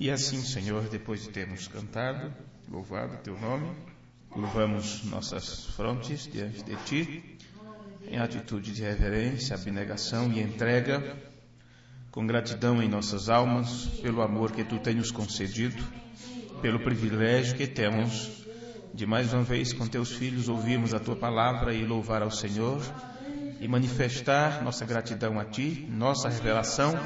E assim, Senhor, depois de termos cantado, louvado o Teu nome, curvamos nossas frontes diante de Ti, em atitude de reverência, abnegação e entrega, com gratidão em nossas almas, pelo amor que Tu tens nos concedido, pelo privilégio que temos de mais uma vez com Teus filhos ouvirmos a Tua palavra e louvar ao Senhor e manifestar nossa gratidão a Ti, nossa revelação,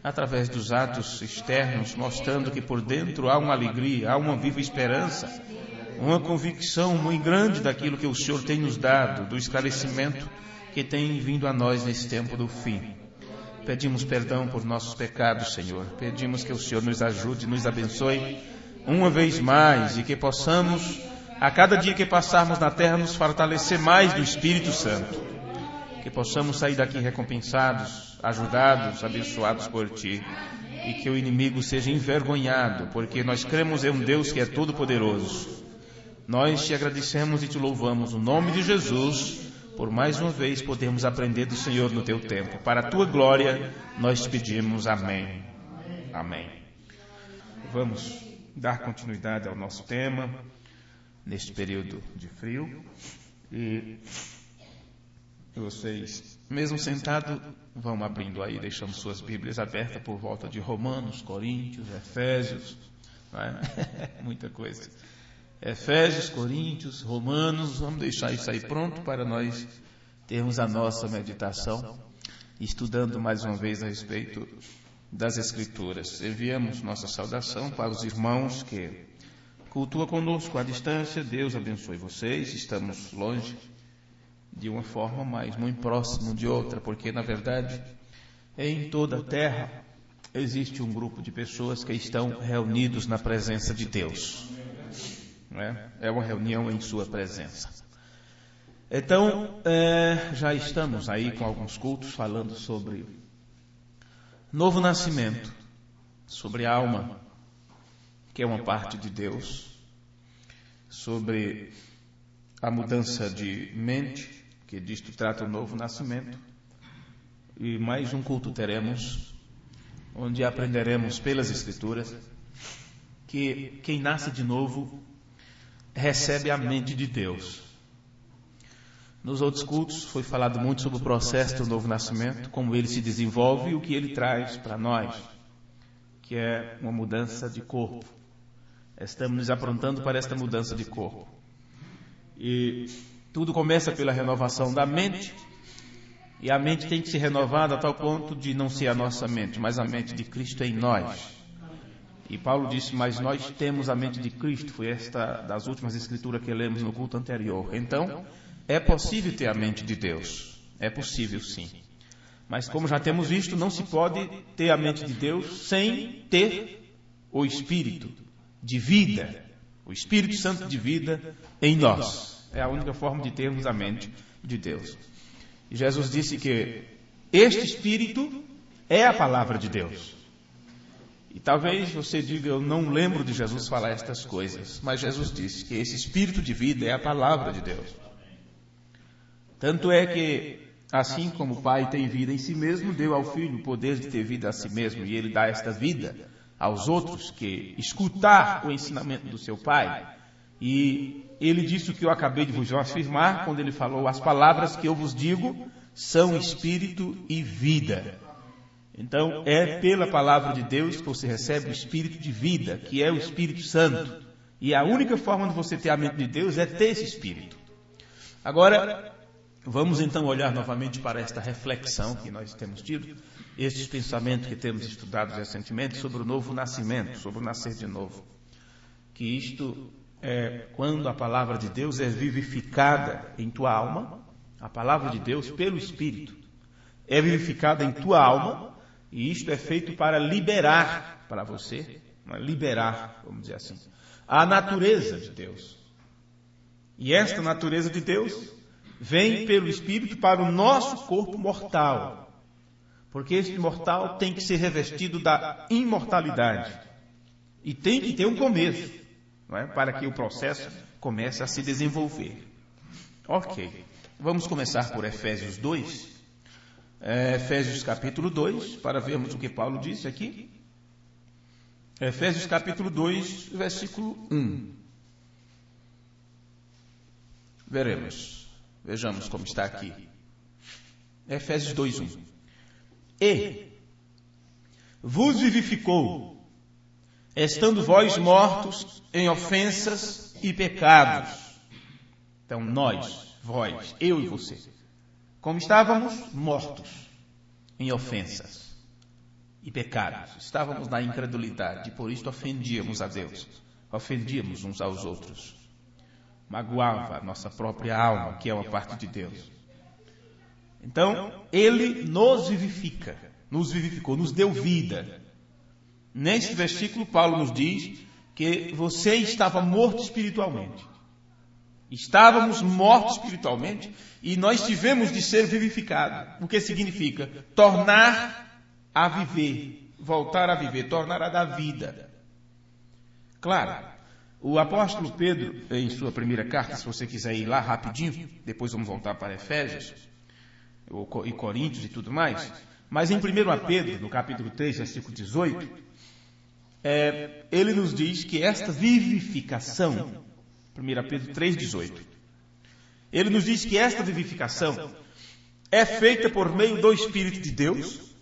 através dos atos externos, mostrando que por dentro há uma alegria, há uma viva esperança, uma convicção muito grande daquilo que o Senhor tem nos dado, do esclarecimento que tem vindo a nós nesse tempo do fim. Pedimos perdão por nossos pecados, Senhor. Pedimos que o Senhor nos ajude, nos abençoe uma vez mais e que possamos, a cada dia que passarmos na terra, nos fortalecer mais do Espírito Santo. Que possamos sair daqui recompensados, ajudados, abençoados por Ti, e que o inimigo seja envergonhado, porque nós cremos em um Deus que é todo-poderoso. Nós Te agradecemos e Te louvamos no nome de Jesus, por mais uma vez podermos aprender do Senhor no Teu tempo. Para a Tua glória, nós Te pedimos amém. Amém. Vamos dar continuidade ao nosso tema, neste período de frio, e vocês, mesmo sentados, vão abrindo aí, deixando suas Bíblias abertas por volta de Romanos, Coríntios, Efésios, não é? Muita coisa. Efésios, Coríntios, Romanos, vamos deixar isso aí pronto para nós termos a nossa meditação, estudando mais uma vez a respeito das Escrituras. Enviamos nossa saudação para os irmãos que cultuam conosco à distância. Deus abençoe vocês. Estamos longe de uma forma, mas muito próximo de outra, porque na verdade em toda a terra existe um grupo de pessoas que estão reunidos na presença de Deus, não é? É uma reunião em sua presença. Então já estamos aí com alguns cultos falando sobre novo nascimento, sobre a alma, que é uma parte de Deus, sobre a mudança de mente, que disto trata o novo nascimento, e mais um culto teremos, onde aprenderemos pelas Escrituras que quem nasce de novo recebe a mente de Deus. Nos outros cultos foi falado muito sobre o processo do novo nascimento, como ele se desenvolve e o que ele traz para nós, que é uma mudança de corpo. Estamos nos aprontando para esta mudança de corpo. E tudo começa pela renovação da mente, e a mente tem que ser renovada a tal ponto de não ser a nossa mente, mas a mente de Cristo em nós. E Paulo disse, mas nós temos a mente de Cristo. Foi esta das últimas escrituras que lemos no culto anterior. Então, é possível ter a mente de Deus. É possível, sim. Mas como já temos visto, não se pode ter a mente de Deus sem ter o Espírito de vida, o Espírito Santo de vida em nós. É a única forma de termos a mente de Deus. E Jesus disse que este Espírito é a palavra de Deus. E talvez você diga, eu não lembro de Jesus falar estas coisas, mas Jesus disse que esse Espírito de vida é a palavra de Deus. Tanto é que, assim como o Pai tem vida em si mesmo, deu ao Filho o poder de ter vida a si mesmo, e ele dá esta vida aos outros que escutar o ensinamento do seu Pai. E ele disse o que eu acabei de vos afirmar, quando ele falou, as palavras que eu vos digo são espírito e vida. Então, é pela palavra de Deus que você recebe o espírito de vida, que é o Espírito Santo. E a única forma de você ter a mente de Deus é ter esse espírito. Agora, vamos então olhar novamente para esta reflexão que nós temos tido, estes pensamentos que temos estudado recentemente sobre o novo nascimento, sobre o nascer de novo. Que isto é quando a palavra de Deus é vivificada em tua alma, a palavra de Deus pelo Espírito é vivificada em tua alma, e isto é feito para liberar para você, liberar, vamos dizer assim, a natureza de Deus. E esta natureza de Deus vem pelo Espírito para o nosso corpo mortal, porque este mortal tem que ser revestido da imortalidade e tem que ter um começo, não é? Para que o processo comece a se desenvolver. Ok, vamos começar por Efésios 2, Efésios capítulo 2, para vermos o que Paulo disse aqui. Efésios capítulo 2, versículo 1. Vejamos como está aqui. Efésios 2, 1. E vos vivificou, estando vós mortos em ofensas e pecados. Então, nós, vós, eu e você, como estávamos mortos em ofensas e pecados, estávamos na incredulidade, por isso ofendíamos a Deus, ofendíamos uns aos outros, magoava a nossa própria alma, que é uma parte de Deus. Então, Ele nos vivificou, nos deu vida. Neste versículo, Paulo nos diz que você estava morto espiritualmente. Estávamos mortos espiritualmente e nós tivemos de ser vivificados. O que significa? Tornar a viver, voltar a viver, tornar a dar vida. Claro, o apóstolo Pedro, em sua primeira carta, se você quiser ir lá rapidinho, depois vamos voltar para Efésios e Coríntios e tudo mais, mas em 1 Pedro, no capítulo 3, versículo 18, ele nos diz que esta vivificação, 1 Pedro 3,18. Ele nos diz que esta vivificação é feita por meio do Espírito de Deus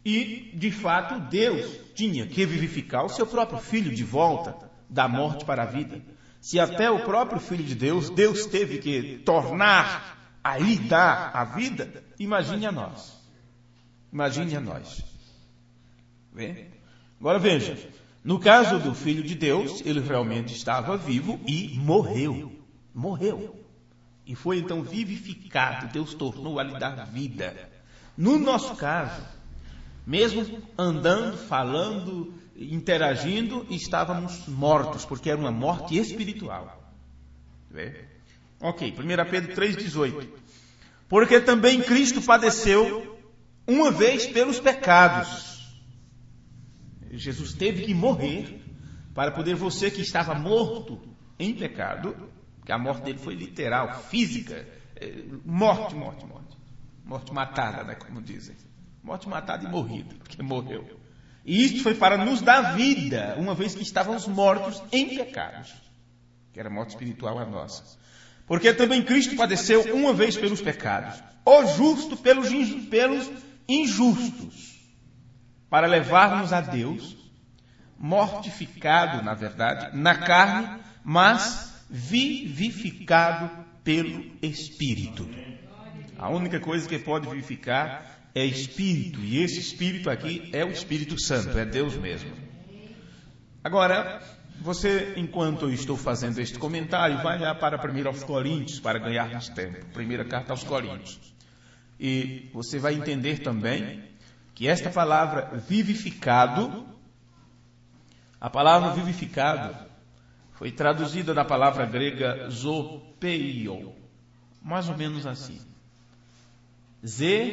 e, de fato, Deus tinha que vivificar o seu próprio Filho de volta da morte para a vida. Se até o próprio Filho de Deus, Deus teve que tornar a lhe dar a vida, imagine a nós. Imagine a nós. Vê? Agora veja. No caso do Filho de Deus, ele realmente estava vivo e morreu. Morreu. E foi então vivificado. Deus tornou a lhe dar vida. No nosso caso, mesmo andando, falando, interagindo, estávamos mortos, porque era uma morte espiritual. Vê? Ok, 1 Pedro 3,18. Porque também Cristo padeceu uma vez pelos pecados. Jesus teve que morrer para poder você que estava morto em pecado, que a morte dele foi literal, física, morte matada, né, como dizem. Morte matada e morrida, porque morreu. E isto foi para nos dar vida, uma vez que estávamos mortos em pecados, que era morte espiritual a nossa. Porque também Cristo padeceu uma vez pelos pecados, o justo pelos injustos, para levar-nos a Deus, mortificado, na verdade, na carne, mas vivificado pelo Espírito. A única coisa que pode vivificar é Espírito, e esse Espírito aqui é o Espírito Santo, é Deus mesmo. Agora, você, enquanto eu estou fazendo este comentário, vai lá para 1 aos Coríntios, para ganharmos tempo. Primeira carta aos Coríntios. E você vai entender também que esta palavra vivificado, a palavra vivificado foi traduzida da palavra grega zopeio, mais ou menos assim. Z-O-O-P-O-I-E-O.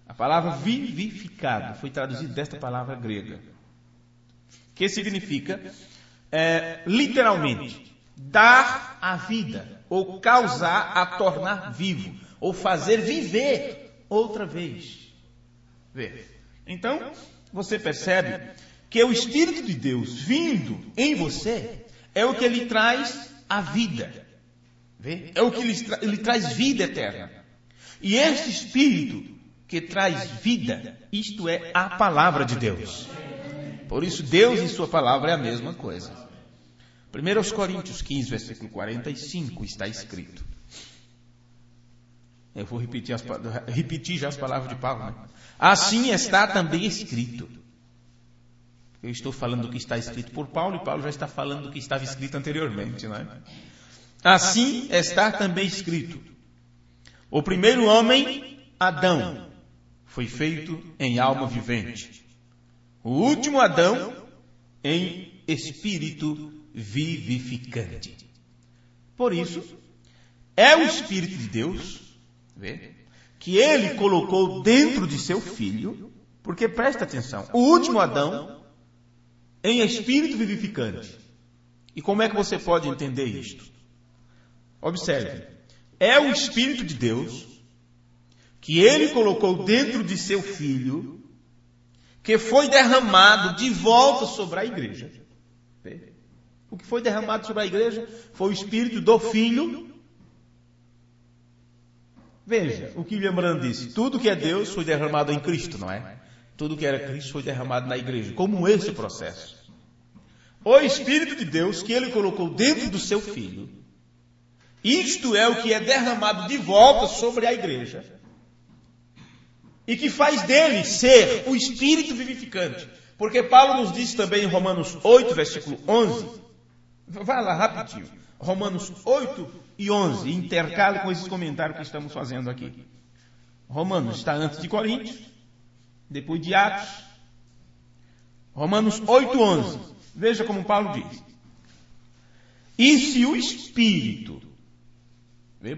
A palavra vivificado foi traduzida desta palavra grega, que significa, literalmente, dar a vida, ou causar a tornar vivo, ou fazer viver outra vez. Vê. Então, você percebe que o Espírito de Deus vindo em você é o que lhe traz a vida. Vê? É o que lhe traz vida eterna. E este Espírito que traz vida, isto é a palavra de Deus. Por isso, Deus e sua palavra é a mesma coisa. 1 Coríntios 15, versículo 45, está escrito. Eu vou repetir já as palavras de Paulo. Né? Assim está também escrito. Eu estou falando do que está escrito por Paulo, e Paulo já está falando do que estava escrito anteriormente. Não é? Assim está também escrito. O primeiro homem, Adão, foi feito em alma vivente. O último Adão, em espírito vivificante. Por isso, é o Espírito de Deus, vê, que ele colocou dentro de seu filho, porque presta atenção, o último Adão em espírito vivificante. E como é que você pode entender isto? Observe, é o Espírito de Deus que ele colocou dentro de seu Filho, que foi derramado de volta sobre a igreja. O que foi derramado sobre a igreja foi o Espírito do Filho. Veja, o que William Branham disse, tudo que é Deus foi derramado em Cristo, não é? Tudo que era Cristo foi derramado na igreja. Como esse processo? O Espírito de Deus que ele colocou dentro do seu Filho, isto é o que é derramado de volta sobre a igreja, e que faz dele ser o Espírito vivificante. Porque Paulo nos diz também em Romanos 8, versículo 11, vai lá rapidinho, Romanos 8 e 11, intercale com esses comentários que estamos fazendo aqui. Romanos está antes de Coríntios, depois de Atos. Romanos 8, 11, veja como Paulo diz. E se o Espírito...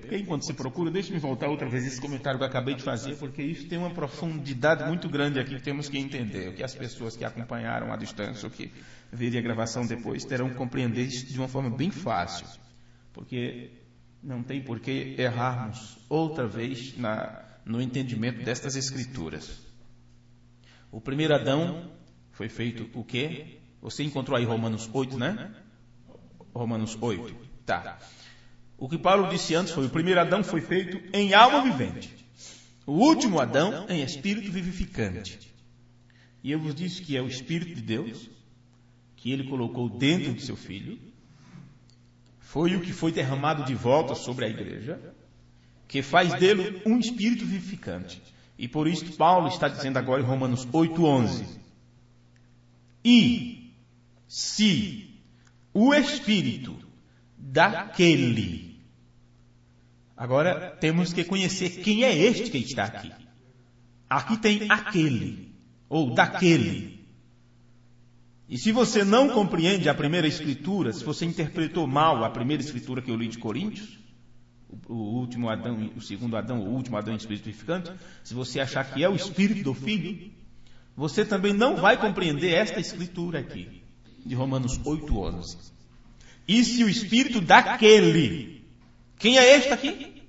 Porque enquanto você procura, deixe-me voltar outra vez esse comentário que eu acabei de fazer, porque isso tem uma profundidade muito grande aqui que temos que entender. O que as pessoas que acompanharam à distância, ou que verem a gravação depois, terão que compreender isso de uma forma bem fácil. Porque não tem por que errarmos outra vez no entendimento destas Escrituras. O primeiro Adão foi feito o quê? Você encontrou aí Romanos 8, né? Romanos 8. Tá. O que Paulo disse antes foi: o primeiro Adão foi feito em alma vivente, o último Adão em espírito vivificante. E eu vos disse que é o Espírito de Deus, que ele colocou dentro de seu Filho, foi o que foi derramado de volta sobre a igreja, que faz dele um espírito vivificante. E por isso Paulo está dizendo agora em Romanos 8:11: e se o Espírito daquele... Agora temos que conhecer quem é este que está aqui. Aqui tem aquele, ou daquele. E se você não compreende a primeira escritura, se você interpretou mal a primeira escritura que eu li de Coríntios, o último Adão, o segundo Adão, o último Adão em espírito vivificante, se você achar que é o Espírito do Filho, você também não vai compreender esta escritura aqui, de Romanos 8:11. E se o Espírito daquele... Quem é este aqui?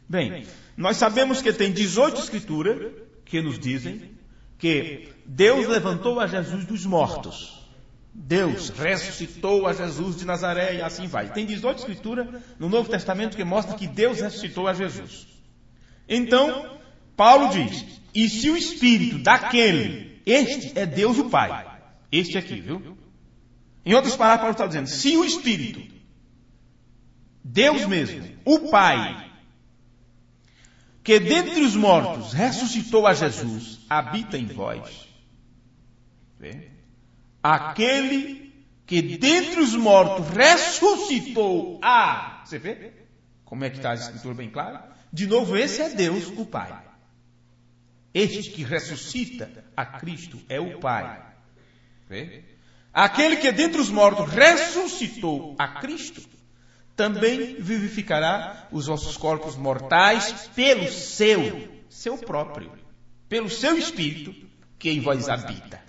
Bem, nós sabemos que tem 18 escrituras que nos dizem que Deus levantou a Jesus dos mortos. Deus ressuscitou a Jesus de Nazaré e assim vai. Tem 18 escrituras no Novo Testamento que mostra que Deus ressuscitou a Jesus. Então, Paulo diz, e se o Espírito daquele, este é Deus o Pai. Este aqui, viu? Em outras palavras, Paulo está dizendo, se o Espírito, Deus mesmo, o Pai, que dentre os mortos ressuscitou a Jesus, habita em vós. Vê? Aquele que dentre os mortos ressuscitou a... Você vê? Como é que está a escritura bem clara? De novo, esse é Deus, o Pai. Este que ressuscita a Cristo é o Pai. Vê? Aquele que dentre os mortos ressuscitou a Cristo, também vivificará os vossos corpos mortais pelo seu próprio, pelo seu Espírito que em vós habita.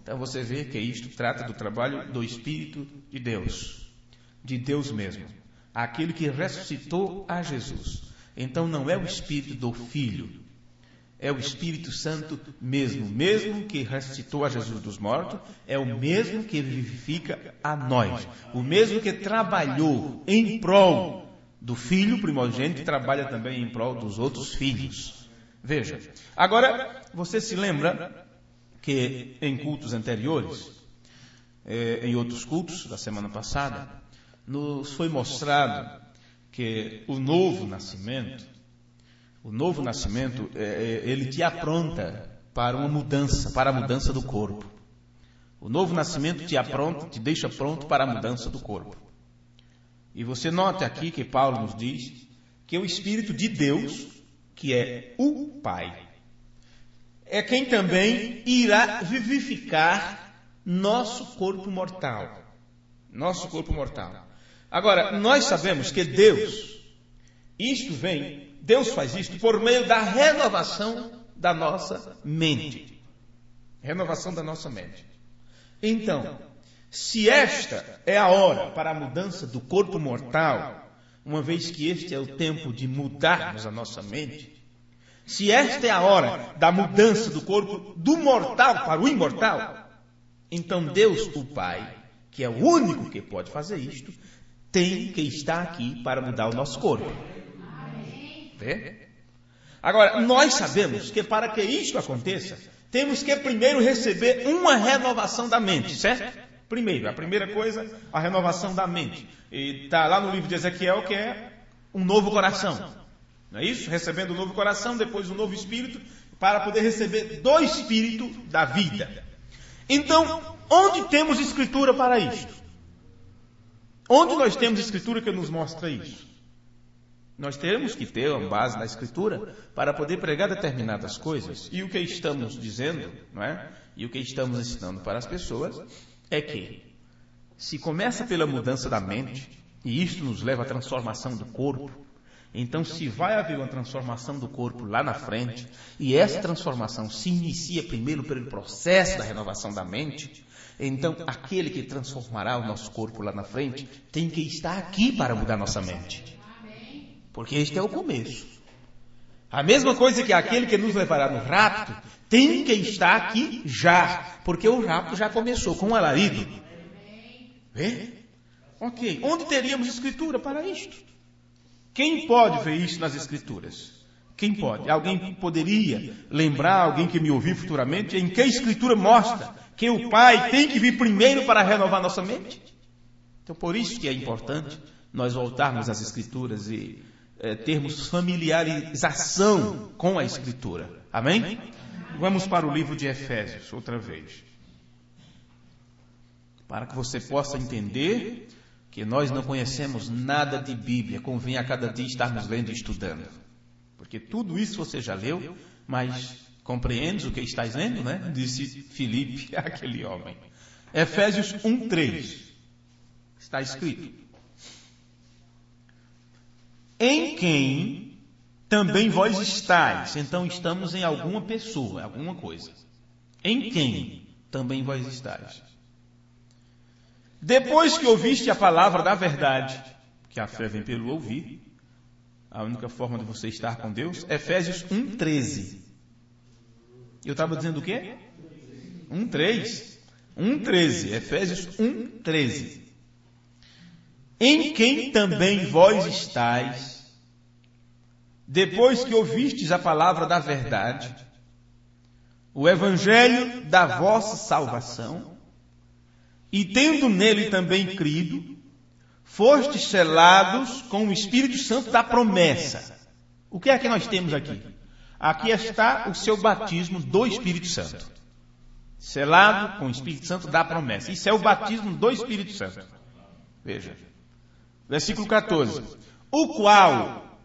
Então você vê que isto trata do trabalho do Espírito de Deus mesmo, aquele que ressuscitou a Jesus. Então não é o Espírito do Filho, é o Espírito Santo mesmo que ressuscitou a Jesus dos mortos, é o mesmo que vivifica a nós, o mesmo que trabalhou em prol do Filho primogênito, trabalha também em prol dos outros filhos. Veja, agora você se lembra que em cultos anteriores, em outros cultos da semana passada, nos foi mostrado que o novo nascimento, ele te apronta para uma mudança, para a mudança do corpo. O novo nascimento te deixa pronto para a mudança do corpo. E você nota aqui que Paulo nos diz que o Espírito de Deus, que é o Pai, é quem também irá vivificar nosso corpo mortal. Nosso corpo mortal. Agora, nós sabemos que Deus faz isto por meio da renovação da nossa mente. Renovação da nossa mente. Então, se esta é a hora para a mudança do corpo mortal, uma vez que este é o tempo de mudarmos a nossa mente, se esta é a hora da mudança do corpo do mortal para o imortal, então Deus, o Pai, que é o único que pode fazer isto, tem que estar aqui para mudar o nosso corpo. Vê? Agora, nós sabemos que para que isto aconteça, temos que primeiro receber uma renovação da mente, certo? Primeiro, a primeira coisa, a renovação da mente. E está lá no livro de Ezequiel que é um novo coração. Não é isso? Recebendo um novo coração, depois um novo espírito, para poder receber do espírito da vida. Então, onde temos escritura para isto? Onde nós temos escritura que nos mostra isso? Nós temos que ter uma base na escritura para poder pregar determinadas coisas. E o que estamos dizendo, não é? E o que estamos ensinando para as pessoas é que se começa pela mudança da mente, e isto nos leva à transformação do corpo, então se vai haver uma transformação do corpo lá na frente, e essa transformação se inicia primeiro pelo processo da renovação da mente, então aquele que transformará o nosso corpo lá na frente tem que estar aqui para mudar nossa mente. Porque este é o começo. A mesma coisa que aquele que nos levará no rapto tem que estar aqui já, porque o rapto já começou com um alarido. Vê? Ok. Onde teríamos escritura para isto? Quem pode ver isso nas escrituras? Quem pode? Alguém poderia lembrar, alguém que me ouvir futuramente, em que a escritura mostra que o Pai tem que vir primeiro para renovar nossa mente? Então, por isso que é importante nós voltarmos às escrituras e termos familiarização com a escritura. Amém? Vamos para o livro de Efésios, outra vez. Para que você possa entender que nós não conhecemos nada de Bíblia, convém a cada dia estarmos lendo e estudando. Porque tudo isso você já leu, mas compreendes o que estás lendo, né? Disse Filipe, aquele homem. Efésios 1:3. Está escrito: em quem também vós estáis. Então estamos em alguma pessoa, alguma coisa. Em quem também vós estáis. Depois que ouviste a palavra da verdade, que a fé vem pelo ouvir, a única forma de você estar com Deus, Efésios 1:13. Eu estava dizendo o quê? 1:13, Efésios 1:13. Em quem também vós estáis, depois que ouvistes a palavra da verdade, o evangelho da vossa salvação, e tendo nele também crido, fostes selados com o Espírito Santo da promessa. O que é que nós temos aqui? Aqui está o seu batismo do Espírito Santo. Selado com o Espírito Santo da promessa. Isso é o batismo do Espírito Santo. Veja. Versículo 14. O qual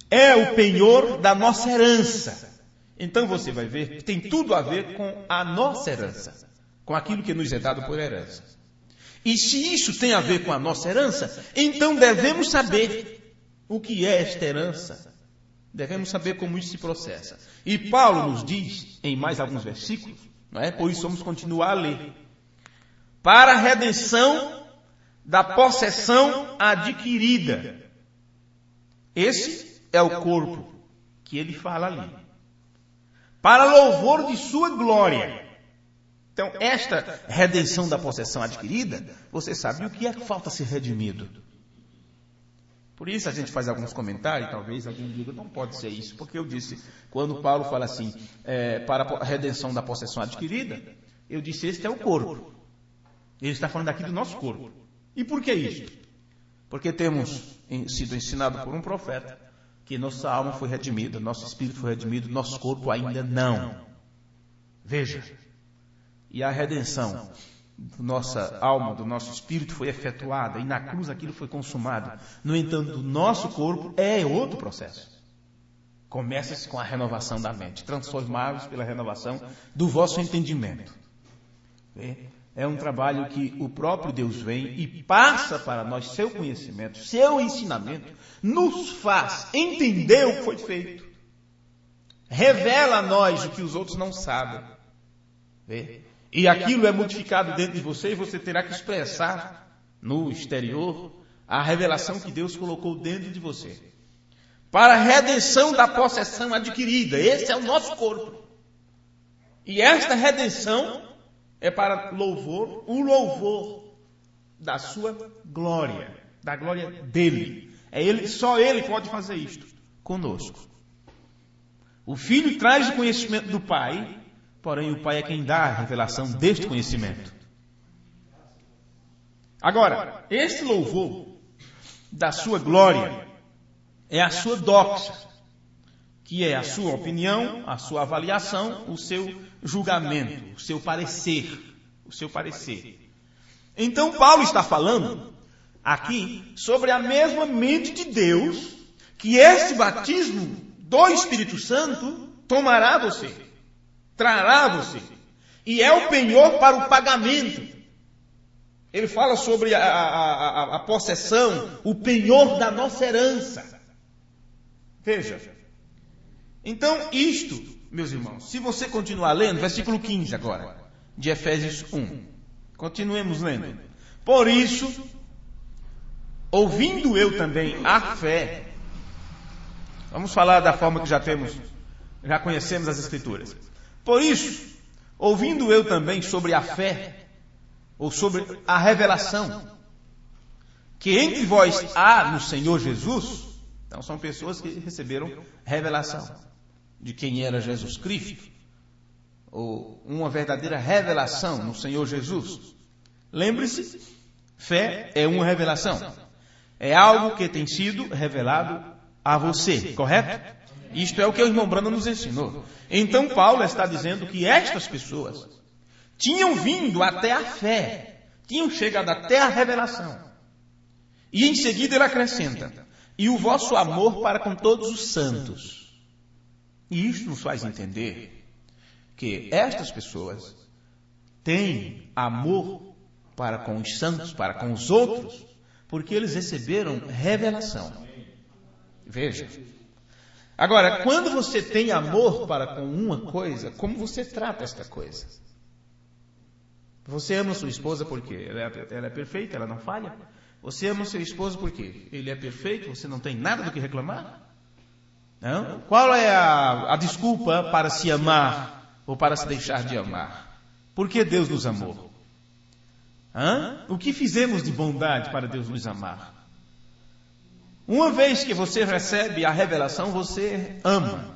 é o penhor da nossa herança. Então você vai ver que tem tudo a ver com a nossa herança. Com aquilo que nos é dado por herança. E se isso tem a ver com a nossa herança, então devemos saber o que é esta herança. Devemos saber como isso se processa. E Paulo nos diz, em mais alguns versículos, não é? Por isso vamos continuar a ler. Para a redenção da possessão adquirida. Esse é o corpo que ele fala ali. Para louvor de sua glória. Então, esta redenção da possessão adquirida, você sabe o que é que falta ser redimido. Por isso a gente faz alguns comentários, talvez alguém diga, não pode ser isso, porque eu disse, quando Paulo fala assim, para a redenção da possessão adquirida, eu disse, este é o corpo. Ele está falando aqui do nosso corpo. E por que isso? Porque temos sido ensinados por um profeta que nossa alma foi redimida, nosso espírito foi redimido, nosso corpo ainda não. Veja. E a redenção da nossa alma, do nosso espírito foi efetuada, e na cruz aquilo foi consumado. No entanto, o nosso corpo é outro processo. Começa-se com a renovação da mente, transformados pela renovação do vosso entendimento. É um trabalho que o próprio Deus vem e passa para nós seu conhecimento, seu ensinamento, nos faz entender o que foi feito. Revela a nós o que os outros não sabem. E aquilo é modificado dentro de você e você terá que expressar no exterior a revelação que Deus colocou dentro de você. Para a redenção da possessão adquirida. Esse é o nosso corpo. E esta redenção é para louvor, o louvor da sua glória, da glória dele. Só ele pode fazer isto conosco. O Filho traz o conhecimento do Pai, porém o Pai é quem dá a revelação deste conhecimento. Agora, este louvor da sua glória é a sua doxa, que é a sua opinião, a sua avaliação, o seu julgamento, o seu parecer. Então Paulo está falando aqui sobre a mesma mente de Deus, que esse batismo do Espírito Santo tomará você, trará você, e é o penhor para o pagamento. Ele fala sobre a possessão, o penhor da nossa herança. Veja. Então, isto, meus irmãos, se você continuar lendo, versículo 15 agora, de Efésios 1. Continuemos lendo. Por isso, ouvindo eu também a fé, vamos falar da forma que já conhecemos as Escrituras. Por isso, ouvindo eu também sobre a fé, ou sobre a revelação, que entre vós há no Senhor Jesus, então são pessoas que receberam revelação de quem era Jesus Cristo, ou uma verdadeira revelação no Senhor Jesus. Lembre-se, fé é uma revelação. É algo que tem sido revelado a você, correto? Isto é o que o irmão Brandon nos ensinou. Então Paulo está dizendo que estas pessoas tinham vindo até a fé, tinham chegado até a revelação. E em seguida ele acrescenta, e o vosso amor para com todos os santos. E isto nos faz entender que estas pessoas têm amor para com os santos, para com os outros, porque eles receberam revelação. Veja. Agora, quando você tem amor para com uma coisa, como você trata esta coisa? Você ama sua esposa porque ela é perfeita, ela não falha? Você ama seu esposo porque ele é perfeito, você não tem nada do que reclamar? Não? Qual é a desculpa para se amar ou para se deixar de amar? Por que Deus nos amou? O que fizemos de bondade para Deus nos amar? Uma vez que você recebe a revelação, você ama.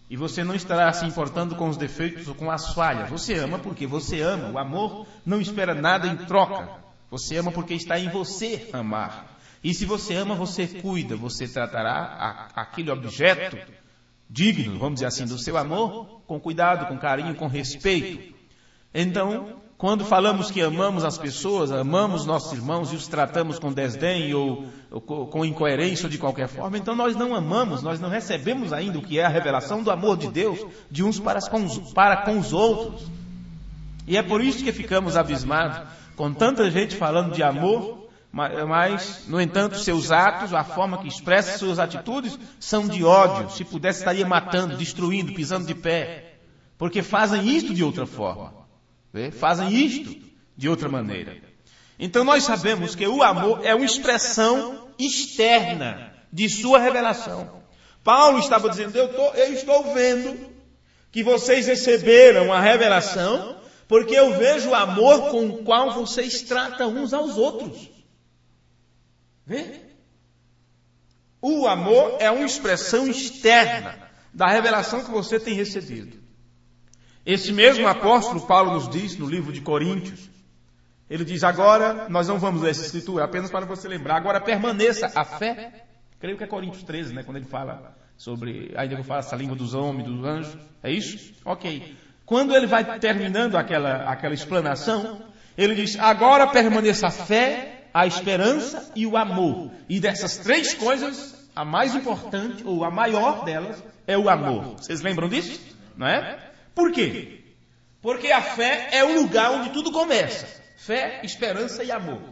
E você não estará se importando com os defeitos ou com as falhas. Você ama porque você ama. O amor não espera nada em troca. Você ama porque está em você amar. E se você ama, você cuida. Você tratará aquele objeto digno, vamos dizer assim, do seu amor, com cuidado, com carinho, com respeito. Então, quando falamos que amamos as pessoas, amamos nossos irmãos e os tratamos com desdém ou com incoerência ou de qualquer forma, então nós não amamos, nós não recebemos ainda o que é a revelação do amor de Deus de uns para com os outros. E é por isso que ficamos abismados com tanta gente falando de amor, mas, no entanto, seus atos, a forma que expressa suas atitudes, são de ódio. Se pudesse, estaria matando, destruindo, pisando de pé. Porque fazem isto de outra forma. Fazem isto de outra maneira. Então nós sabemos que o amor é uma expressão externa de sua revelação. Paulo estava dizendo, eu estou vendo que vocês receberam a revelação, porque eu vejo o amor com o qual vocês tratam uns aos outros. Vê? O amor é uma expressão externa da revelação que você tem recebido. Esse mesmo apóstolo Paulo nos diz no livro de Coríntios, ele diz, agora, nós não vamos ler essa escritura, apenas para você lembrar, agora permaneça a fé, creio que é Coríntios 13, né, quando ele fala sobre, ainda vou falar essa língua dos homens, dos anjos, é isso? Ok. Quando ele vai terminando aquela explanação, ele diz, agora permaneça a fé, a esperança e o amor. E dessas três coisas, a mais importante, ou a maior delas, é o amor. Vocês lembram disso? Não é? Por quê? Porque a fé é o lugar onde tudo começa. Fé, esperança e amor.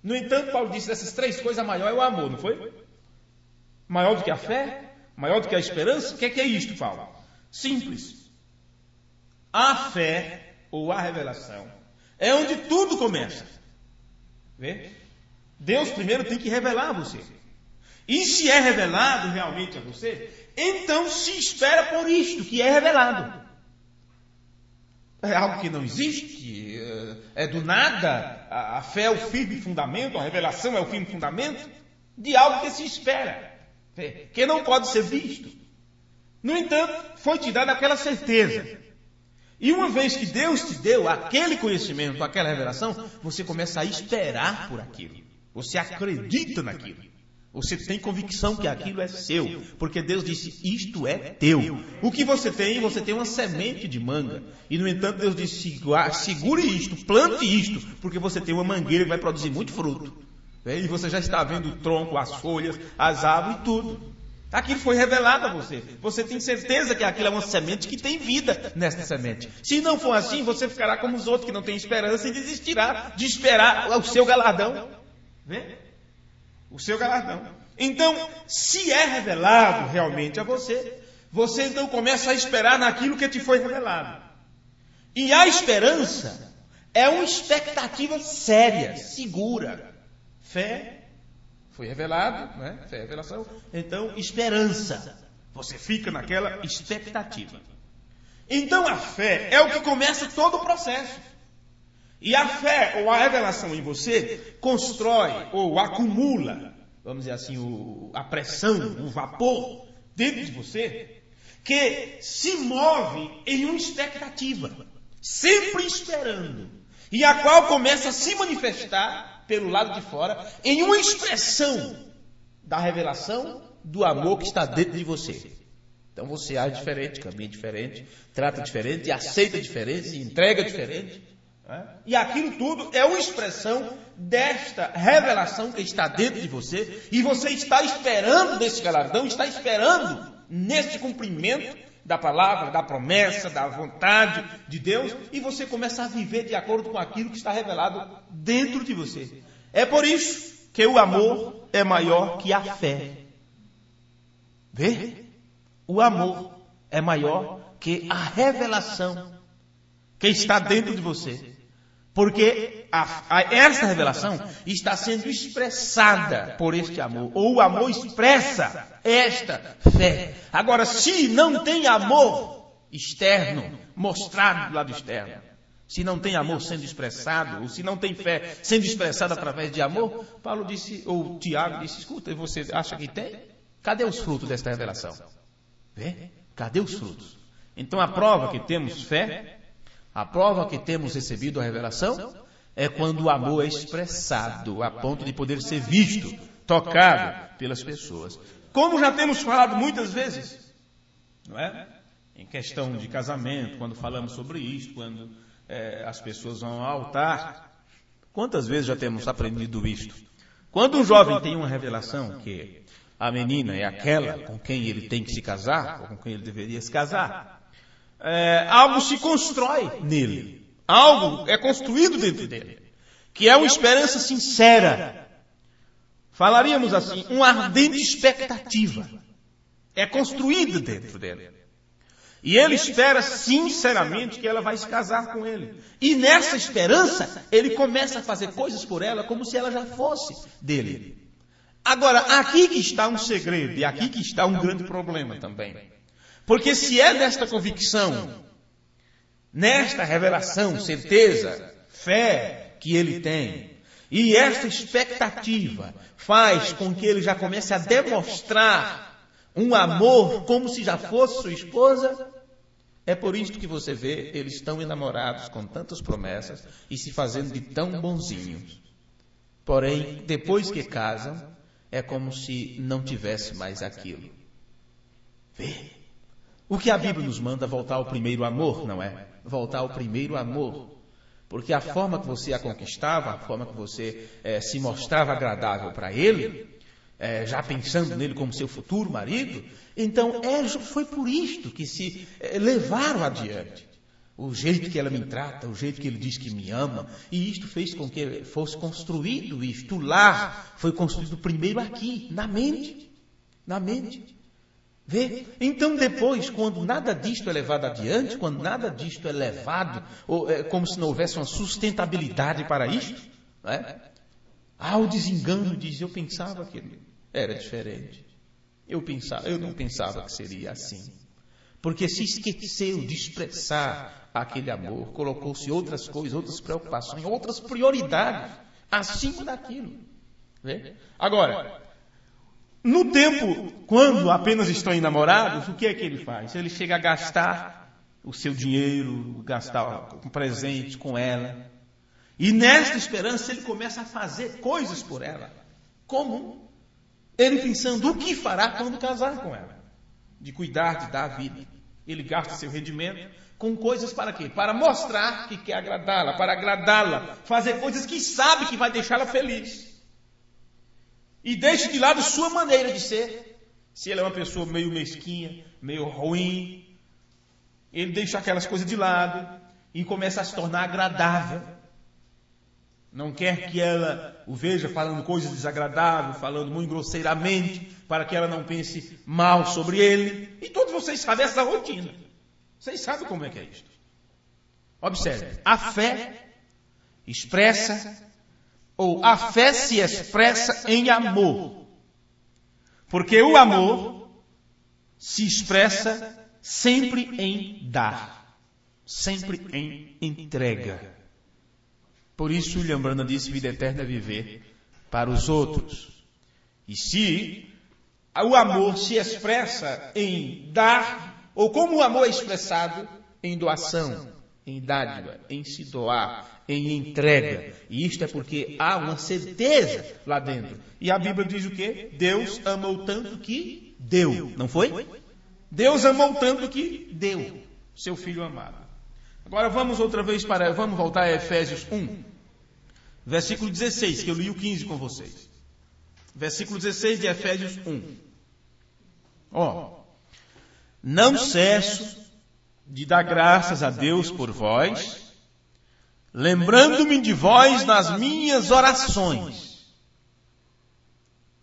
No entanto, Paulo disse, dessas três coisas, a maior é o amor, não foi? Maior do que a fé? Maior do que a esperança? O que é isto, Paulo? Simples. A fé, ou a revelação, é onde tudo começa. Vê? Deus primeiro tem que revelar a você. E se é revelado realmente a você, então se espera por isto que é revelado. É algo que não existe, é do nada. A fé é o firme fundamento, a revelação é o firme fundamento de algo que se espera, que não pode ser visto. No entanto, foi te dada aquela certeza. E uma vez que Deus te deu aquele conhecimento, aquela revelação, você começa a esperar por aquilo. Você acredita naquilo. Você tem convicção que aquilo é seu, porque Deus disse, isto é teu. O que você tem uma semente de manga. E no entanto Deus disse, segure isto, plante isto, porque você tem uma mangueira que vai produzir muito fruto. E você já está vendo o tronco, as folhas, as árvores e tudo. Aquilo foi revelado a você. Você tem certeza que aquilo é uma semente que tem vida nesta semente. Se não for assim, você ficará como os outros que não têm esperança e desistirá de esperar o seu galardão. Vê? O seu galardão. Então, se é revelado realmente a você, você então começa a esperar naquilo que te foi revelado. E a esperança é uma expectativa séria, segura. Fé, foi revelado, né? Fé, revelação. Então, esperança. Você fica naquela expectativa. Então, a fé é o que começa todo o processo. E a fé ou a revelação em você constrói ou acumula, vamos dizer assim, a pressão, o vapor dentro de você, que se move em uma expectativa, sempre esperando, e a qual começa a se manifestar pelo lado de fora em uma expressão da revelação do amor que está dentro de você. Então você age diferente, caminha diferente, trata diferente, aceita diferente, entrega diferente. E aquilo tudo é uma expressão desta revelação que está dentro de você, e você está esperando nesse galardão, está esperando neste cumprimento da palavra, da promessa, da vontade de Deus, e você começa a viver de acordo com aquilo que está revelado dentro de você. É por isso que o amor é maior que a fé. Vê? O amor é maior que a revelação que está dentro de você. Porque esta revelação está sendo expressada por este amor. Ou o amor expressa esta fé. Agora, se não tem amor externo, mostrado do lado externo, se não tem amor sendo expressado, ou se não tem fé sendo expressada através de amor, Paulo disse, ou Tiago disse, escuta, você acha que tem? Cadê os frutos desta revelação? Vê? Cadê os frutos? Então a prova que temos fé, a prova que temos recebido a revelação é quando o amor é expressado a ponto de poder ser visto, tocado pelas pessoas. Como já temos falado muitas vezes, não é? Em questão de casamento, quando falamos sobre isso, quando as pessoas vão ao altar, quantas vezes já temos aprendido isto? Quando um jovem tem uma revelação que a menina é aquela com quem ele tem que se casar, ou com quem ele deveria se casar, algo se constrói nele, algo é construído dentro dele, que é uma esperança sincera, falaríamos assim, uma ardente expectativa, é construída dentro dele, e ele espera sinceramente que ela vai se casar com ele, e nessa esperança ele começa a fazer coisas por ela como se ela já fosse dele. Agora, aqui que está um segredo, e aqui que está um grande problema também. Porque se é nesta convicção, nesta revelação, certeza, fé que ele tem, e esta expectativa faz com que ele já comece a demonstrar um amor como se já fosse sua esposa, é por isso que você vê eles tão enamorados com tantas promessas e se fazendo de tão bonzinhos. Porém, depois que casam, é como se não tivesse mais aquilo. Vê? O que a Bíblia nos manda é voltar ao primeiro amor, não é? Voltar ao primeiro amor. Porque a forma que você a conquistava, a forma que você se mostrava agradável para ele, já pensando nele como seu futuro marido, então foi por isto que se levaram adiante. O jeito que ela me trata, o jeito que ele diz que me ama, e isto fez com que fosse construído isto. O lar foi construído primeiro aqui, na mente. Na mente. Vê? Então depois, quando nada disto é levado adiante, quando nada disto é levado, como se não houvesse uma sustentabilidade para isto, não é? Ao desengano, diz, eu pensava que era diferente. Eu não pensava que seria assim. Porque se esqueceu de expressar aquele amor, colocou-se outras coisas, outras preocupações, outras prioridades acima daquilo. Vê? Agora, no tempo, quando apenas estão enamorados, o que é que ele faz? Ele chega a gastar o seu dinheiro, gastar um presente com ela. E nesta esperança ele começa a fazer coisas por ela. Como? Ele pensando o que fará quando casar com ela. De cuidar, de dar a vida. Ele gasta seu rendimento com coisas para quê? Para mostrar que quer agradá-la, para agradá-la. Fazer coisas que sabe que vai deixá-la feliz. E deixe de lado sua maneira de ser. Se ela é uma pessoa meio mesquinha, meio ruim, ele deixa aquelas coisas de lado e começa a se tornar agradável. Não quer que ela o veja falando coisas desagradáveis, falando muito grosseiramente, para que ela não pense mal sobre ele. E todos vocês sabem essa rotina. Vocês sabem como é que é isso. Observe, a fé se expressa em amor. Porque o amor se expressa sempre em dar, sempre em entrega. Por isso, William Branham disse, vida eterna é viver para os outros. E se o amor se expressa em dar, ou como o amor é expressado em doação, em dádiva, em se doar, em entrega. E isto é porque há uma certeza lá dentro. E a Bíblia diz o quê? Deus amou tanto que deu. Não foi? Deus amou tanto que deu seu Filho amado. Agora vamos voltar a Efésios 1, versículo 16, que eu li o 15 com vocês. Versículo 16 de Efésios 1. Não cesso de dar graças a Deus por vós, lembrando-me de vós nas minhas orações.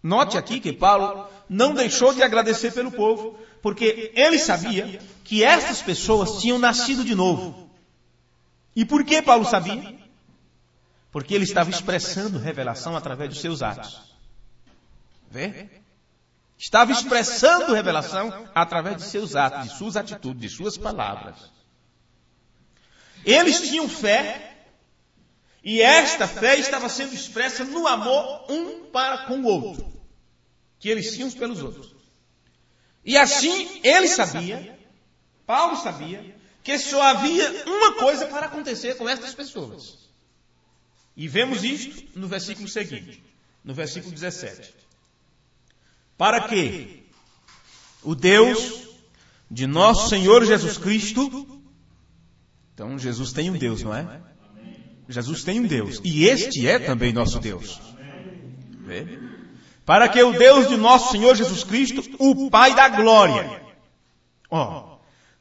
Note aqui que Paulo não deixou de agradecer pelo povo, porque ele sabia que estas pessoas tinham nascido de novo. E por que Paulo sabia? Porque ele estava expressando revelação através dos seus atos. Vê? Estava expressando revelação através de seus atos, de suas atitudes, de suas palavras. Eles tinham fé, e esta fé estava sendo expressa no amor um para com o outro, que eles tinham uns pelos outros. E assim ele sabia, Paulo sabia, que só havia uma coisa para acontecer com estas pessoas. E vemos isto no versículo seguinte, no versículo 17. Para que o Deus de nosso Senhor Jesus Cristo, então Jesus tem um Deus, não é? Jesus tem um Deus, e este é também nosso Deus. Vê? Para que o Deus de nosso Senhor Jesus Cristo, o Pai da glória.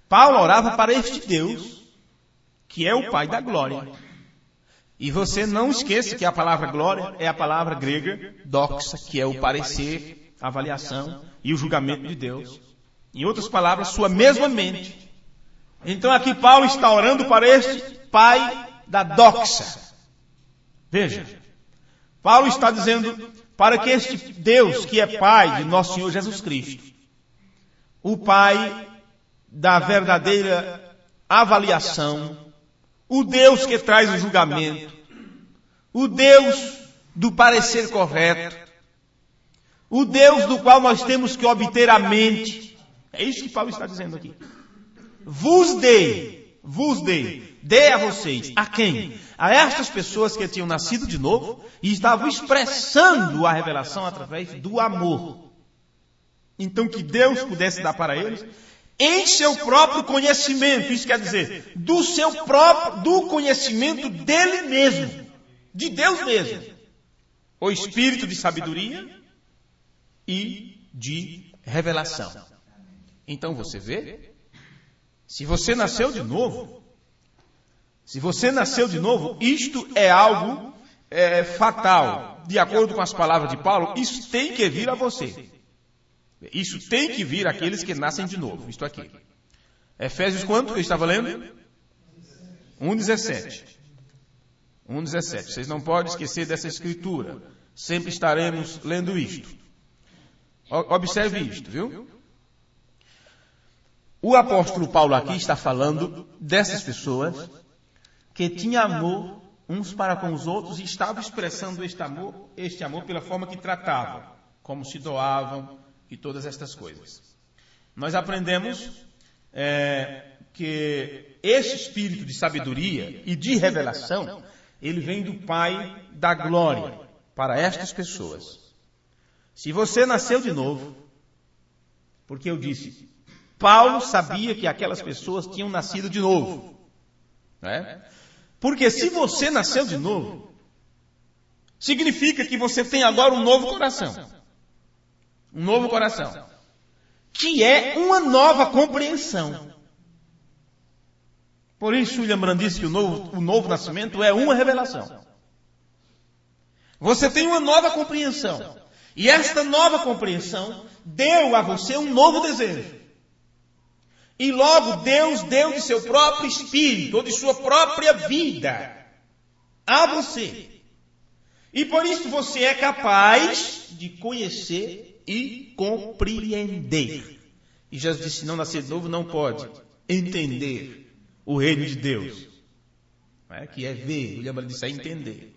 Paulo orava para este Deus, que é o Pai da glória. E você não esqueça que a palavra glória é a palavra grega doxa, que é o parecer, a avaliação e o julgamento de Deus. Em outras palavras, sua mesma mente. Então aqui Paulo está orando para este Pai da doxa. Veja, Paulo está dizendo para que este Deus, que é Pai de nosso Senhor Jesus Cristo, o Pai da verdadeira avaliação, o Deus que traz o julgamento, o Deus do parecer correto, o Deus do qual nós temos que obter a mente. É isso que Paulo está dizendo aqui. Vos dei, dê a vocês. A quem? A estas pessoas que tinham nascido de novo e estavam expressando a revelação através do amor. Então que Deus pudesse dar para eles em seu próprio conhecimento, isso quer dizer, do conhecimento dele mesmo, de Deus mesmo, o espírito de sabedoria e de revelação. Então você vê, se você nasceu de novo, isto é algo fatal, de acordo com as palavras de Paulo, isso tem que vir a você. Isso tem que vir àqueles que nascem de novo. Isto aqui. Efésios quanto que eu estava lendo? 1,17. 1,17. Vocês não podem esquecer dessa escritura. sempre estaremos lendo isto. Observe isto, viu? O apóstolo Paulo aqui está falando dessas pessoas que tinham amor uns para com os outros e estavam expressando este amor pela forma que tratavam, como se doavam e todas estas coisas. Nós aprendemos que esse espírito de sabedoria e de revelação, ele vem do Pai da glória para estas pessoas. Se você nasceu de novo, porque eu disse, Paulo sabia que aquelas pessoas tinham nascido de novo. Não é? Porque se você nasceu de novo, significa que você tem agora um novo coração. Um novo coração. Que é uma nova compreensão. Por isso, William Brandt disse que o novo nascimento é uma revelação. Você tem uma nova compreensão. E esta nova compreensão deu a você um novo desejo. E logo Deus deu de seu próprio espírito, ou de sua própria vida, a você. E por isso você é capaz de conhecer e compreender. E Jesus disse, não nascer de novo não pode entender o reino de Deus. Não é? Que é ver, William Brandt disse, é entender.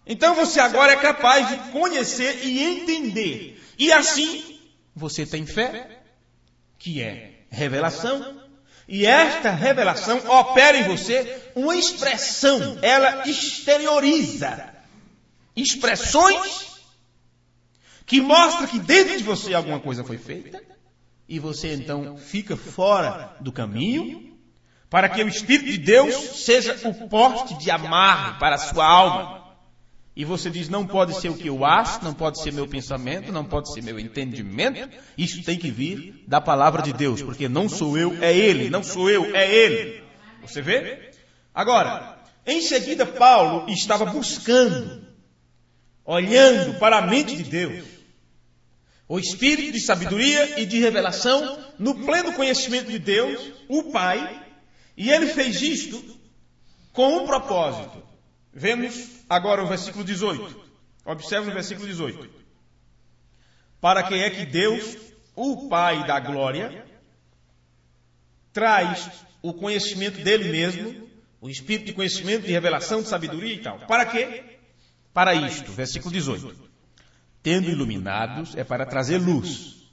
Então você agora é capaz de conhecer e entender. E assim, você tem fé, que é revelação. E esta revelação opera em você uma expressão. Ela exterioriza expressões que mostram que dentro de você alguma coisa foi feita. E você então fica fora do caminho, para que o Espírito de Deus seja o poste de amarre para a sua alma. E você diz, não pode ser o que eu acho, não pode ser meu pensamento, não pode ser meu entendimento. Isso tem que vir da palavra de Deus, porque não sou eu, é Ele. Não sou eu, é Ele. Você vê? Agora, em seguida, Paulo estava buscando, olhando para a mente de Deus, o espírito de sabedoria e de revelação, no pleno conhecimento de Deus, o Pai, e ele fez isto com um propósito. Vemos agora o versículo 18. Observe o versículo 18. Para que é que Deus, o Pai da glória, traz o conhecimento dele mesmo, o espírito de conhecimento, de revelação, de sabedoria e tal. Para quê? Para isto, versículo 18. Tendo iluminados, é para trazer luz.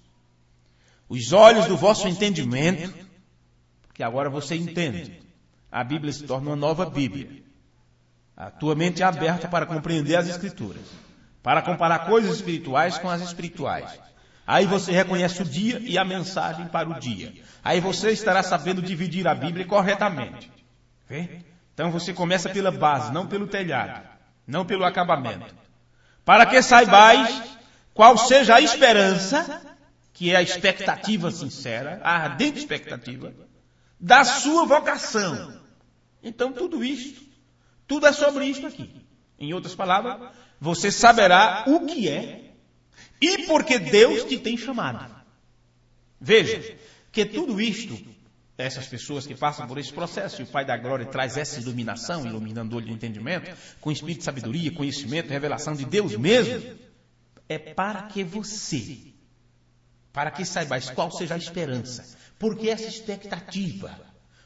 Os olhos do vosso entendimento, que agora você entende. A Bíblia se torna uma nova Bíblia. A tua mente é aberta para compreender as Escrituras, para comparar coisas espirituais com as espirituais. Aí você reconhece o dia e a mensagem para o dia. Aí você estará sabendo dividir a Bíblia corretamente. Vê? Então você começa pela base, não pelo telhado, não pelo acabamento. Para que saibais qual seja a esperança, que é a expectativa sincera, a ardente expectativa, da sua vocação. Então tudo isto, tudo é sobre isto aqui. Em outras palavras, você saberá o que é e por que Deus te tem chamado. Veja, que tudo isto, essas pessoas que passam por esse processo, e o Pai da Glória traz essa iluminação, iluminando o olho do entendimento, com espírito de sabedoria, conhecimento, revelação de Deus mesmo, é para que você, para que saibais qual seja a esperança, porque essa expectativa,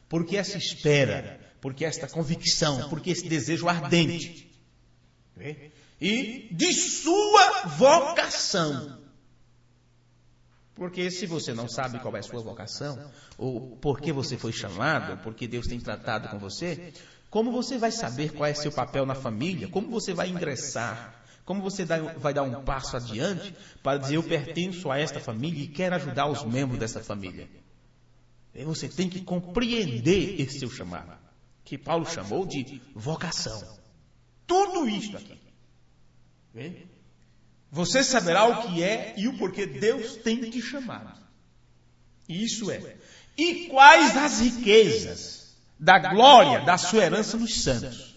porque essa espera, porque esta convicção, porque esse desejo ardente, e de sua vocação. Porque se você não sabe qual é a sua vocação, ou por que você foi chamado, ou por que Deus tem tratado com você, como você vai saber qual é seu papel na família? Como você vai ingressar? Como você vai dar um passo adiante para dizer, eu pertenço a esta família e quero ajudar os membros dessa família? Você tem que compreender esse seu chamado, que Paulo chamou de vocação. Tudo isto aqui. Você saberá o que é e o porquê Deus tem te chamado. Isso é. E quais as riquezas da glória da sua herança nos santos.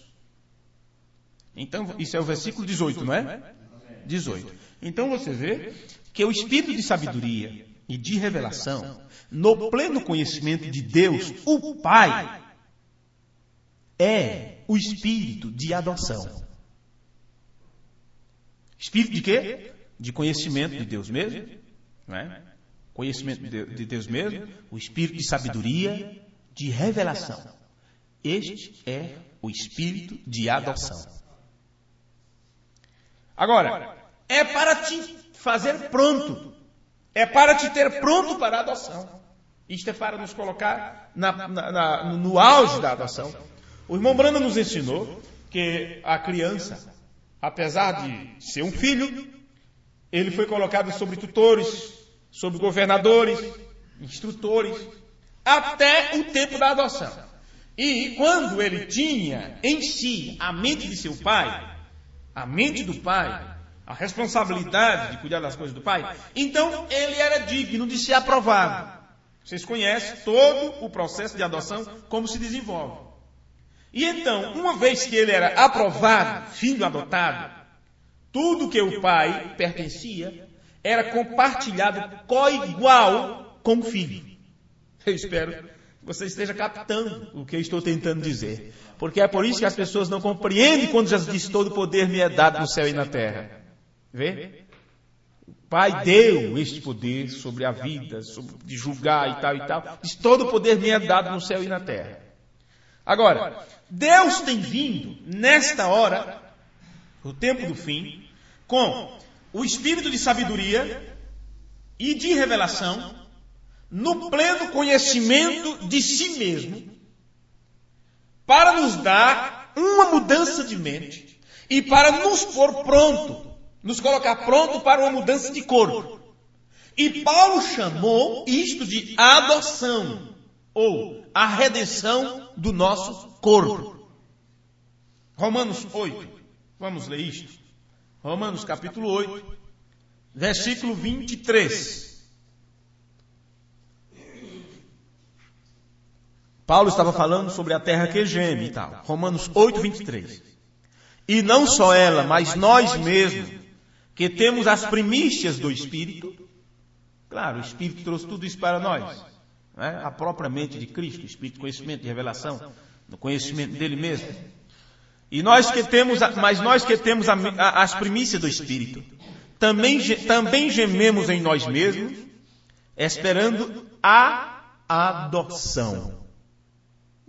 Então, isso é o versículo 18, não é? 18. Então você vê que o espírito de sabedoria e de revelação, no pleno conhecimento de Deus, o Pai, é o espírito de adoção. Espírito de quê? De conhecimento de Deus mesmo, não é? Conhecimento de Deus mesmo, o espírito de sabedoria, de revelação. Este é o espírito de adoção. Agora, é para te fazer pronto, é para te ter pronto para a adoção. Isto é para nos colocar no auge da adoção. O irmão Branda nos ensinou que a criança, apesar de ser um filho, ele foi colocado sobre tutores, sobre governadores, instrutores, até o tempo da adoção. E quando ele tinha em si a mente de seu pai, a mente do pai, a responsabilidade de cuidar das coisas do pai, então ele era digno de ser aprovado. Vocês conhecem todo o processo de adoção, como se desenvolve. E então, uma vez que ele era aprovado, filho adotado, tudo que o pai pertencia era compartilhado coigual com o filho. Eu espero que você esteja captando o que eu estou tentando dizer. Porque é por isso que as pessoas não compreendem quando Jesus diz: todo poder me é dado no céu e na terra. Vê? O Pai deu este poder sobre a vida, sobre de julgar e tal. Diz: todo poder me é dado no céu e na terra. Agora, Deus tem vindo nesta hora, o tempo do fim, com o espírito de sabedoria e de revelação, no pleno conhecimento de si mesmo, para nos dar uma mudança de mente e para nos pôr pronto, nos colocar pronto para uma mudança de corpo. E Paulo chamou isto de adoção, ou a redenção do nosso corpo. Romanos 8, vamos ler isto. Romanos capítulo 8, versículo 23. Paulo estava falando sobre a terra que geme e tal. Romanos 8, 23. E não só ela, mas nós mesmos, que temos as primícias do Espírito. Claro, o Espírito trouxe tudo isso para nós. Né? A própria mente de Cristo, o Espírito de conhecimento, de revelação, no conhecimento dele mesmo. E nós que temos, mas nós que temos as primícias do Espírito, também gememos em nós mesmos, esperando a adoção.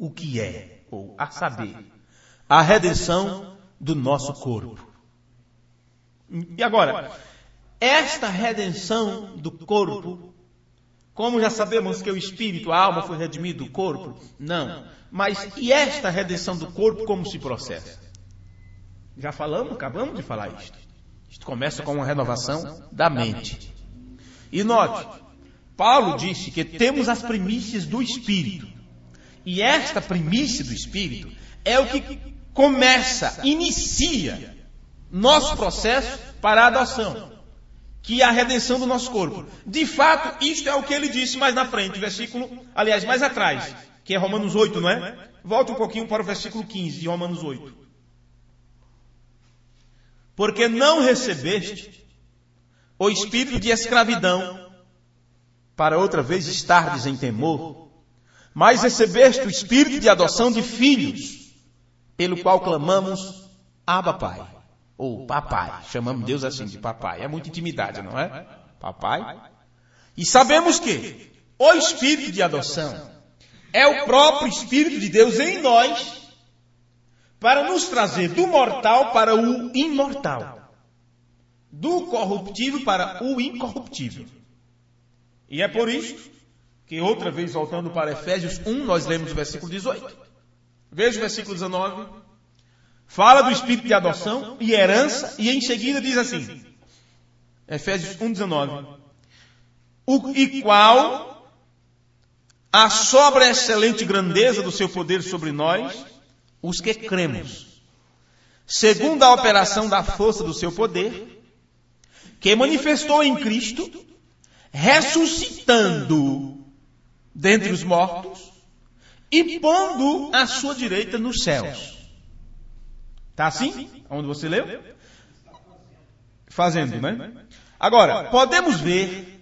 O que é, ou a saber, a redenção do nosso corpo. E agora, esta redenção do corpo, como já sabemos que o espírito, a alma foi redimido do corpo, não. Mas e esta redenção do corpo, como se processa? Já falamos, acabamos de falar isto. Isto começa com uma renovação da mente. E note, Paulo disse que temos as primícias do Espírito. E esta primícia do Espírito é o que inicia nosso processo para a adoção, que é a redenção do nosso corpo. De fato, isto é o que ele disse mais na frente, mais atrás, que é Romanos 8, não é? Volte um pouquinho para o versículo 15 de Romanos 8. Porque não recebeste o espírito de escravidão, para outra vez estardes em temor, mas recebeste o espírito de adoção de filhos, pelo qual clamamos, Abba Pai, ou Papai. Chamamos Deus assim de Papai. É muita intimidade, não é? Papai. E sabemos que o espírito de adoção é o próprio Espírito de Deus em nós, para nos trazer do mortal para o imortal, do corruptível para o incorruptível. E é por isso que, outra vez voltando para Efésios 1, nós lemos o versículo 18. Veja o versículo 19. Fala do espírito de adoção e herança, e em seguida diz assim, Efésios 1, 19. E qual a sobreexcelente grandeza do seu poder sobre nós, os que cremos, segundo a operação da força do seu poder, que manifestou em Cristo, ressuscitando dentre os mortos e pondo à sua direita nos céus. Está assim? Onde você leu? Fazendo, né? Agora, podemos ver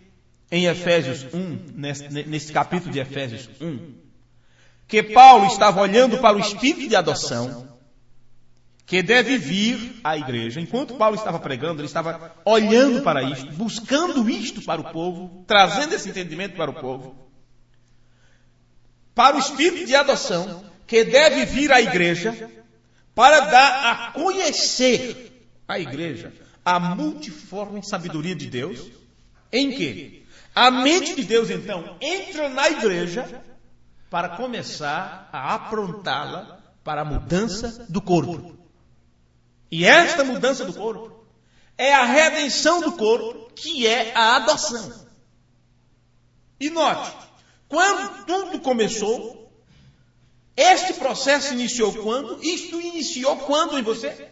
em Efésios 1, nesse capítulo de Efésios 1, que Paulo estava olhando para o espírito de adoção, que deve vir à igreja. Enquanto Paulo estava pregando, ele estava olhando para isto, buscando isto para o povo, trazendo esse entendimento para o povo. Para o espírito de adoção, que deve vir à igreja, para dar a conhecer à igreja a multiforme sabedoria de Deus, em que a mente de Deus, então, entra na igreja para começar a aprontá-la para a mudança do corpo. E esta mudança do corpo é a redenção do corpo, que é a adoção. E note, quando tudo começou, este processo iniciou quando? Isto iniciou quando em você?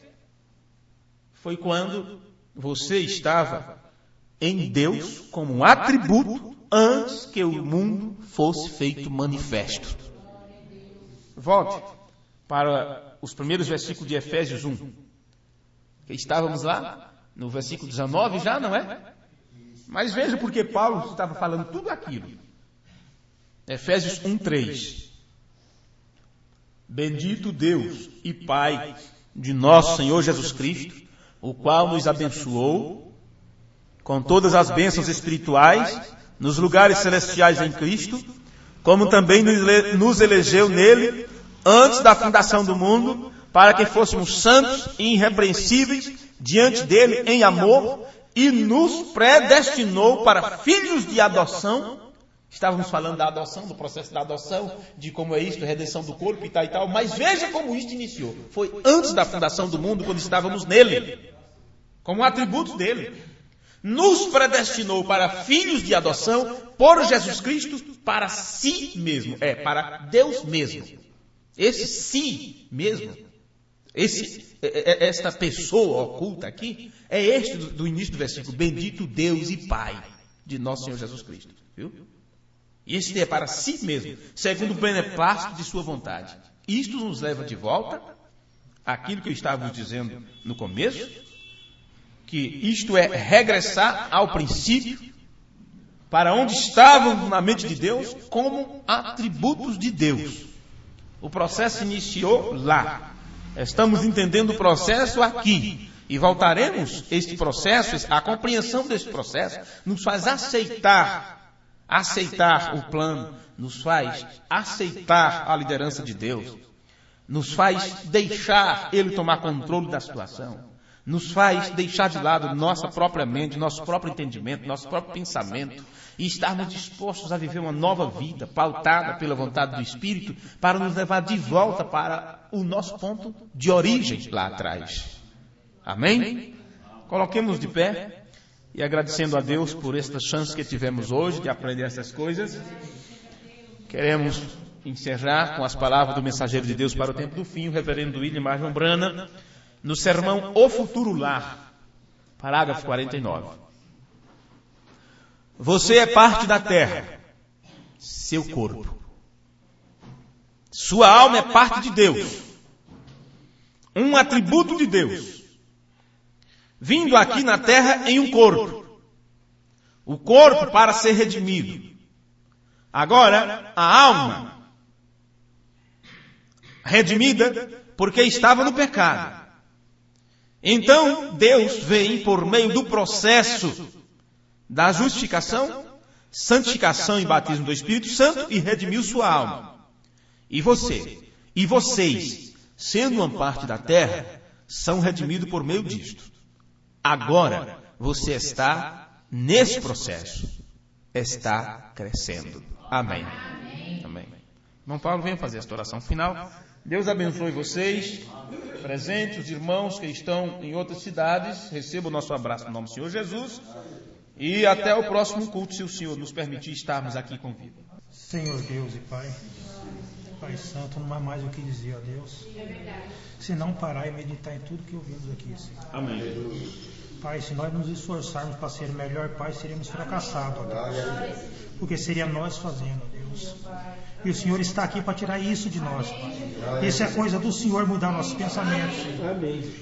Foi quando você estava em Deus como um atributo antes que o mundo fosse feito manifesto. Volte para os primeiros versículos de Efésios 1. Estávamos lá no versículo 19 já, não é? Mas veja porque Paulo estava falando tudo aquilo. Efésios 1:3. Bendito Deus e Pai de nosso Senhor Jesus Cristo, o qual nos abençoou com todas as bênçãos espirituais nos lugares celestiais em Cristo, como também nos elegeu nele antes da fundação do mundo, para que fôssemos santos e irrepreensíveis diante dele em amor, e nos predestinou para filhos de adoção. Estávamos falando da adoção, do processo da adoção, de como é isto, a redenção do corpo e tal, mas veja como isto iniciou. Foi antes da fundação do mundo, quando estávamos nele, como atributos dele. Nos predestinou para filhos de adoção por Jesus Cristo para si mesmo, para Deus mesmo. Esse si mesmo, esta pessoa oculta aqui, é este do início do versículo: bendito Deus e Pai de nosso Senhor Jesus Cristo. Viu? E este é para si mesmo, segundo o beneplácito de sua vontade. Isto nos leva de volta àquilo que eu estava dizendo no começo, que isto é regressar ao princípio, para onde estávamos na mente de Deus, como atributos de Deus. O processo iniciou lá. Estamos entendendo o processo aqui. E voltaremos este processo, a compreensão deste processo, nos faz aceitar o plano, nos faz aceitar a liderança de Deus, nos faz deixar Ele tomar controle da situação, nos faz deixar de lado nossa própria mente, nosso próprio entendimento, nosso próprio pensamento, e estarmos dispostos a viver uma nova vida, pautada pela vontade do Espírito, para nos levar de volta para o nosso ponto de origem lá atrás. Amém? Coloquemos de pé e agradecendo a Deus por esta chance que tivemos hoje de aprender essas coisas. Queremos encerrar com as palavras do mensageiro de Deus para o tempo do fim, o reverendo William Marjon Branham, no sermão O Futuro Lar, parágrafo 49. Você é parte da terra, seu corpo. Sua alma é parte de Deus, um atributo de Deus, vindo aqui na terra em um corpo. O corpo para ser redimido. Agora, a alma, redimida porque estava no pecado. Então, Deus vem por meio do processo da justificação, santificação e batismo do Espírito Santo e redimiu sua alma. E você, e vocês, sendo uma parte da terra, são redimidos por meio disto. Agora, você está nesse processo, está crescendo. Amém. Amém. Irmão Paulo, venha fazer esta oração final. Deus abençoe vocês, presentes, os irmãos que estão em outras cidades. Receba o nosso abraço no nome do Senhor Jesus. E até o próximo culto, se o Senhor nos permitir estarmos aqui com vida. Senhor Deus e Pai, Pai Santo, não há mais o que dizer a Deus, se não parar e meditar em tudo que ouvimos aqui, Senhor. Amém. Pai, se nós nos esforçarmos para ser melhor, Pai, seremos fracassados, ó Deus, porque seria nós fazendo, ó Deus. E o Senhor está aqui para tirar isso de nós, Pai. Isso é coisa do Senhor mudar nossos pensamentos, Senhor.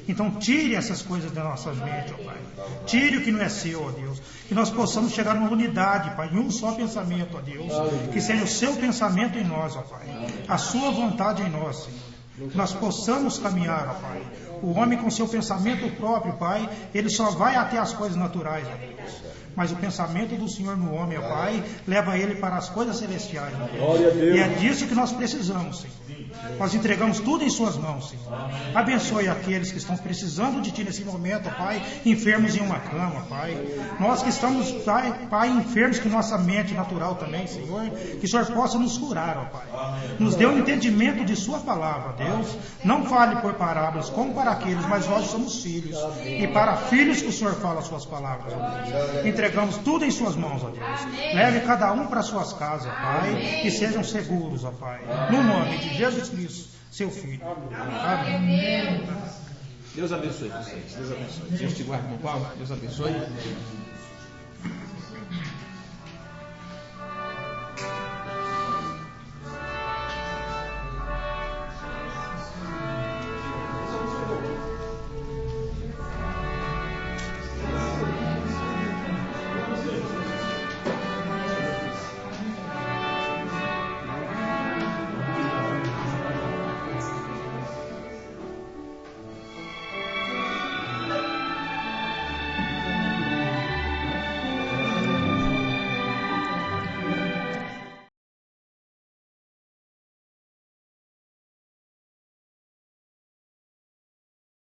Então tire essas coisas das nossas mentes, ó Pai. Tire o que não é seu, ó Deus. Que nós possamos chegar numa unidade, Pai, em um só pensamento, ó Deus. Que seja o seu pensamento em nós, ó Pai. A sua vontade em nós, Senhor. Que nós possamos caminhar, ó Pai. O homem com seu pensamento próprio, Pai, ele só vai até as coisas naturais, ó Deus. Mas o pensamento do Senhor no homem, ó Pai, leva ele para as coisas celestiais, ó Deus. E é disso que nós precisamos, Senhor. Nós entregamos tudo em suas mãos, Senhor. Abençoe aqueles que estão precisando de Ti nesse momento, ó Pai, enfermos em uma cama, Pai. Nós que estamos, Pai, enfermos com nossa mente natural também, Senhor. Que o Senhor possa nos curar, ó Pai. Nos dê um entendimento de Sua palavra, Deus. Não fale por parábolas como para aqueles, mas nós somos filhos. E para filhos que o Senhor fala as Suas palavras, ó Deus. Entregamos tudo em Suas mãos, ó Deus. Leve cada um para suas casas, Pai, e sejam seguros, ó Pai. No nome de Jesus Cristo, Seu Filho. Amém. Deus abençoe vocês. Deus abençoe. Deus te guarde no pau. Deus abençoe.